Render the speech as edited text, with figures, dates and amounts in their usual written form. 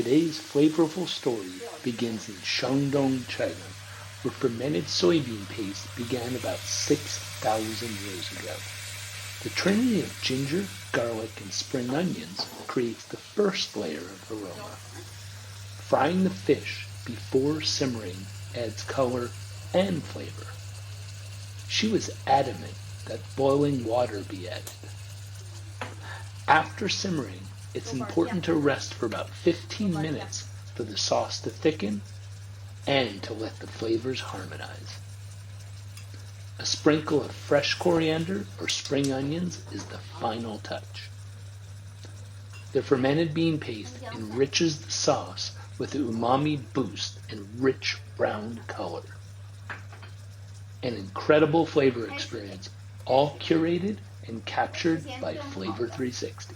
Today's flavorful story begins in Shandong, China, where fermented soybean paste began about 6,000 years ago. The trinity of ginger, garlic, and spring onions creates the first layer of aroma. Frying the fish before simmering adds color and flavor. She was adamant that boiling water be added. After simmering, it's important to rest for about 15 minutes for the sauce to thicken and to let the flavors harmonize. A sprinkle of fresh coriander or spring onions is the final touch. The fermented bean paste enriches the sauce with an umami boost and rich brown color. An incredible flavor experience, all curated and captured by Flavor 360.